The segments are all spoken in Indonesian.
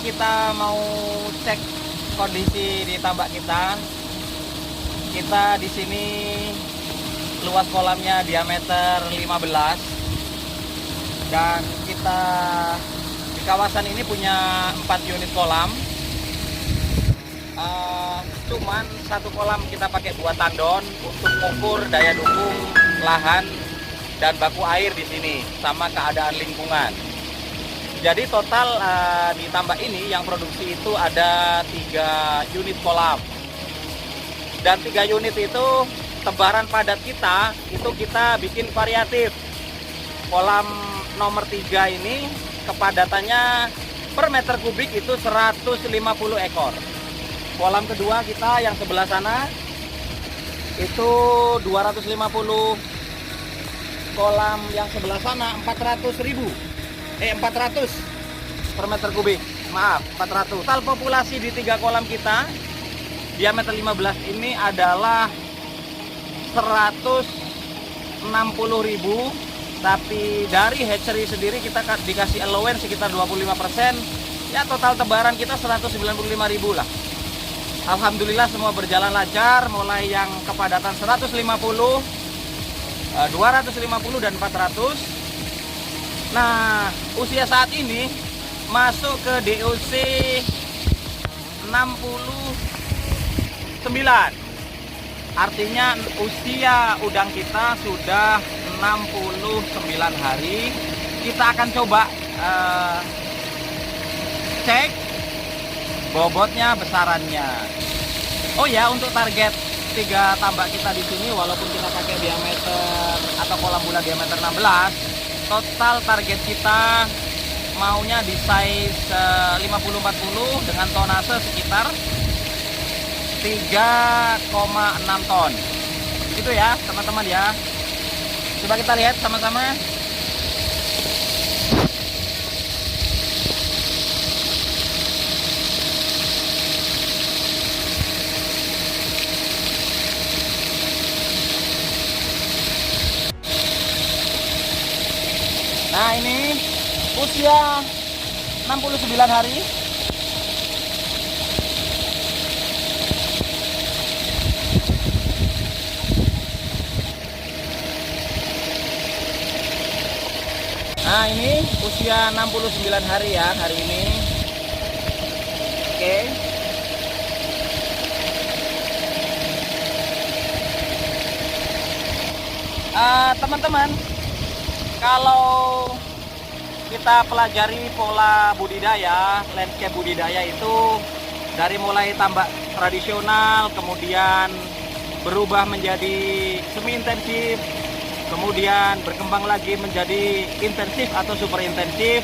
kita mau cek kondisi di tambak kita. Kita di sini luas kolamnya diameter 15 dan kita di kawasan ini punya 4 unit kolam. Cuman satu kolam kita pakai 2 tandon untuk ukur daya dukung lahan dan baku air di sini sama keadaan lingkungan. Jadi total di tambak ini yang produksi itu ada 3 unit kolam. Dan 3 unit itu tebaran padat kita itu kita bikin variatif. Kolam nomor 3 ini kepadatannya per meter kubik itu 150 ekor. Kolam kedua kita yang sebelah sana itu 250. Kolam yang sebelah sana 400 per meter kubik. Maaf, 400. Total populasi di 3 kolam kita diameter 15 ini adalah 160.000, tapi dari hatchery sendiri kita dikasih allowance sekitar 25%. Ya total tebaran kita 195.000 lah. Alhamdulillah semua berjalan lancar, mulai yang kepadatan 150, 250 dan 400. Nah, usia saat ini masuk ke DOC 69. Artinya usia udang kita sudah 69 hari. Kita akan coba cek bobotnya, besarannya. Oh ya, untuk target 3 tambak kita di sini, walaupun kita pakai diameter atau kolam bulat diameter 16, total target kita maunya di size 50-40 dengan tonase sekitar 3,6 ton. Gitu ya teman-teman ya. Coba kita lihat sama-sama. Nah, ini usia 69 hari. Nah, ini usia 69 hari ya hari ini. Oke. Teman-teman, kalau kita pelajari pola budidaya, landscape budidaya itu dari mulai tambak tradisional, kemudian berubah menjadi semi intensif, kemudian berkembang lagi menjadi intensif atau super intensif.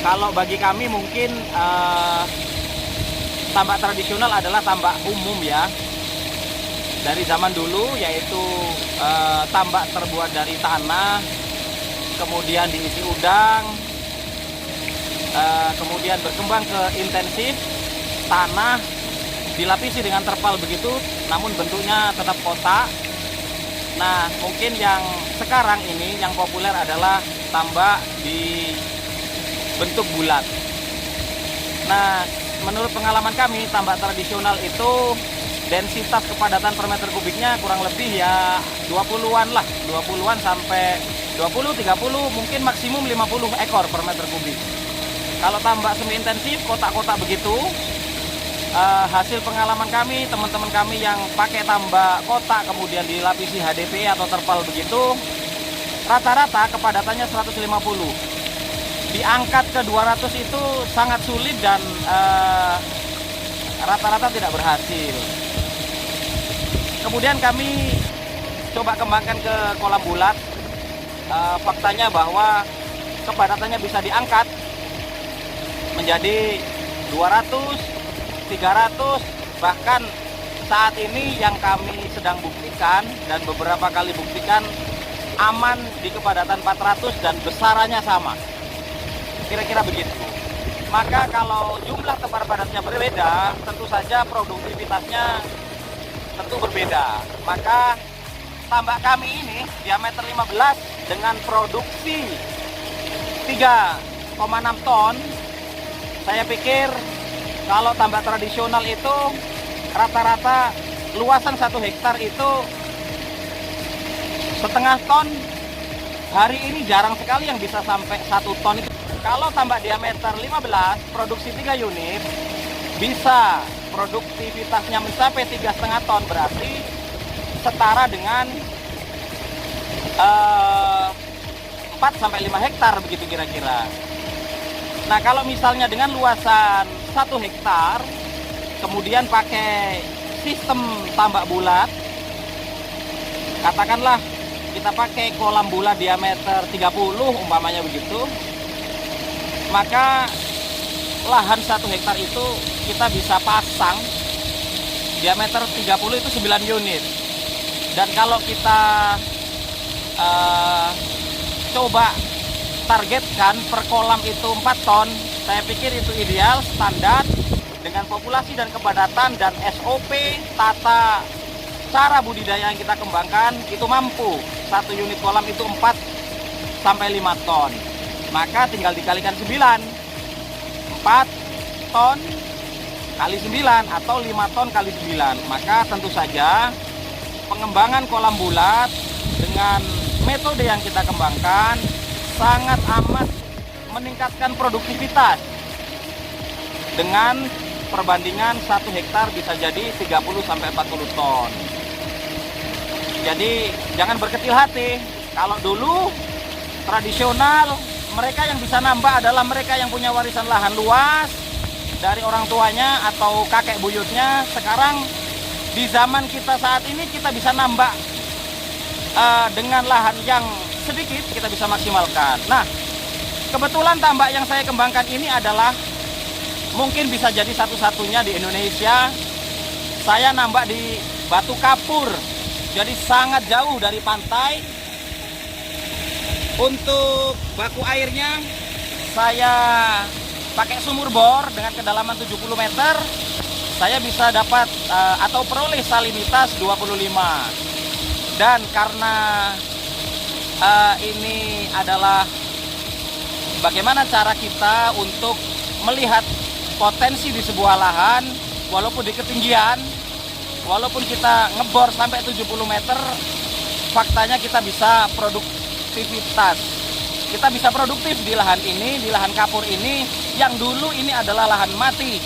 Kalau bagi kami mungkin tambak tradisional adalah tambak umum ya, dari zaman dulu, yaitu tambak terbuat dari tanah, kemudian diisi udang, kemudian berkembang ke intensif, tanah dilapisi dengan terpal begitu, namun bentuknya tetap kotak. Nah, mungkin yang sekarang ini yang populer adalah tambak di bentuk bulat. Nah, menurut pengalaman kami, tambak tradisional itu densitas kepadatan per meter kubiknya kurang lebih ya 20-an lah, 20-an sampai 20, 30, mungkin maksimum 50 ekor per meter kubik. Kalau tambak semi intensif, kotak-kotak begitu, hasil pengalaman kami, teman-teman kami yang pakai tambak kotak kemudian dilapisi HDP atau terpal begitu, rata-rata kepadatannya 150. Diangkat ke 200 itu sangat sulit dan rata-rata tidak berhasil. Kemudian kami coba kembangkan ke kolam bulat. Faktanya bahwa kepadatannya bisa diangkat menjadi 200, 300, bahkan saat ini yang kami sedang buktikan dan beberapa kali buktikan aman di kepadatan 400 dan besarannya sama. Kira-kira begitu. Maka kalau jumlah tebar padatnya berbeda, tentu saja produktivitasnya tentu berbeda. Maka tambak kami ini diameter 15 dengan produksi 3,6 ton Saya pikir kalau tambak tradisional itu rata-rata luasan 1 hektar itu setengah ton. Hari ini jarang sekali yang bisa sampai 1 ton itu. Kalau tambak diameter 15, produksi 3 unit, bisa produktivitasnya mencapai 3,5 ton, berarti setara dengan 4-5 hektar begitu kira-kira. Nah, kalau misalnya dengan luasan 1 hektar, kemudian pakai sistem tambak bulat, katakanlah kita pakai kolam bulat diameter 30 umpamanya begitu, maka lahan 1 hektar itu kita bisa pasang diameter 30 itu 9 unit. Dan kalau kita coba targetkan per kolam itu 4 ton, saya pikir itu ideal, standar, dengan populasi dan kepadatan dan SOP tata cara budidaya yang kita kembangkan, itu mampu 1 unit kolam itu 4-5 ton. Maka tinggal dikalikan 9, 4 ton kali 9 atau 5 ton kali 9. Maka tentu saja pengembangan kolam bulat dengan metode yang kita kembangkan sangat amat meningkatkan produktivitas. Dengan perbandingan 1 hektar bisa jadi 30-40 ton. Jadi jangan berkecil hati. Kalau dulu tradisional, mereka yang bisa nambah adalah mereka yang punya warisan lahan luas dari orang tuanya atau kakek buyutnya. Sekarang di zaman kita saat ini kita bisa nambah dengan lahan yang sedikit, kita bisa maksimalkan. Nah, kebetulan tambak yang saya kembangkan ini adalah mungkin bisa jadi satu-satunya di Indonesia. Saya nambak di Batu Kapur, jadi sangat jauh dari pantai. Untuk baku airnya saya pakai sumur bor dengan kedalaman 70 meter. Saya bisa dapat atau peroleh salinitas 25. Dan karena ini adalah bagaimana cara kita untuk melihat potensi di sebuah lahan, walaupun di ketinggian, walaupun kita ngebor sampai 70 meter, faktanya kita bisa produktivitas. Kita bisa produktif di lahan ini, di lahan kapur ini, yang dulu ini adalah lahan mati.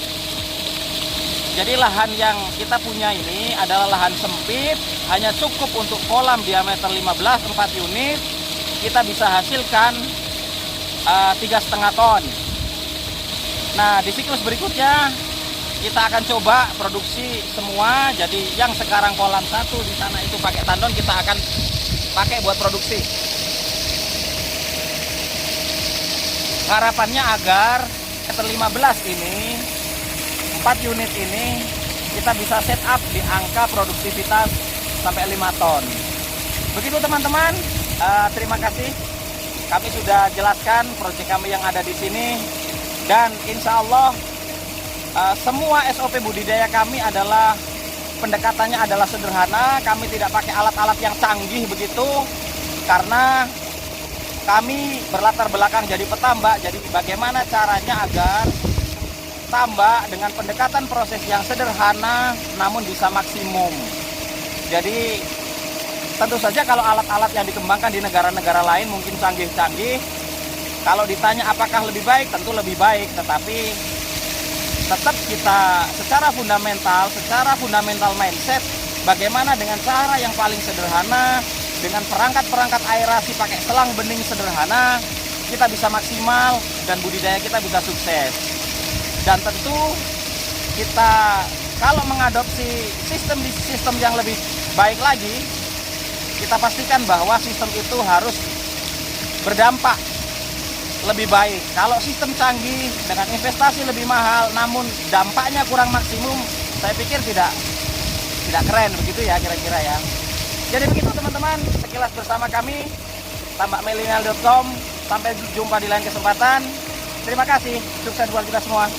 Jadi lahan yang kita punya ini adalah lahan sempit, hanya cukup untuk kolam diameter 15, 4 unit, kita bisa hasilkan 3,5 ton. Nah, di siklus berikutnya kita akan coba produksi semua. Jadi yang sekarang kolam 1 di sana itu pakai tandon, kita akan pakai buat produksi. Harapannya agar meter 15 ini, 4 unit ini, kita bisa set up di angka produktivitas sampai 5 ton. Begitu teman-teman, terima kasih. Kami sudah jelaskan proyek kami yang ada di sini. Dan insya Allah semua SOP budidaya kami adalah pendekatannya adalah sederhana. Kami tidak pakai alat-alat yang canggih begitu, karena kami berlatar belakang jadi petambak. Jadi bagaimana caranya agar tambak dengan pendekatan proses yang sederhana namun bisa maksimum. Jadi tentu saja kalau alat-alat yang dikembangkan di negara-negara lain mungkin canggih-canggih. Kalau ditanya apakah lebih baik, tentu lebih baik. Tetapi tetap kita secara fundamental mindset, bagaimana dengan cara yang paling sederhana, dengan perangkat-perangkat aerasi pakai selang bening sederhana, kita bisa maksimal dan budidaya kita bisa sukses. Dan tentu kita kalau mengadopsi sistem yang lebih baik lagi, kita pastikan bahwa sistem itu harus berdampak lebih baik. Kalau sistem canggih dengan investasi lebih mahal namun dampaknya kurang maksimum, saya pikir tidak keren begitu ya kira-kira ya. Jadi begitu teman-teman, sekilas bersama kami tambakmilenial.com. Sampai jumpa di lain kesempatan. Terima kasih, sukses buat kita semua.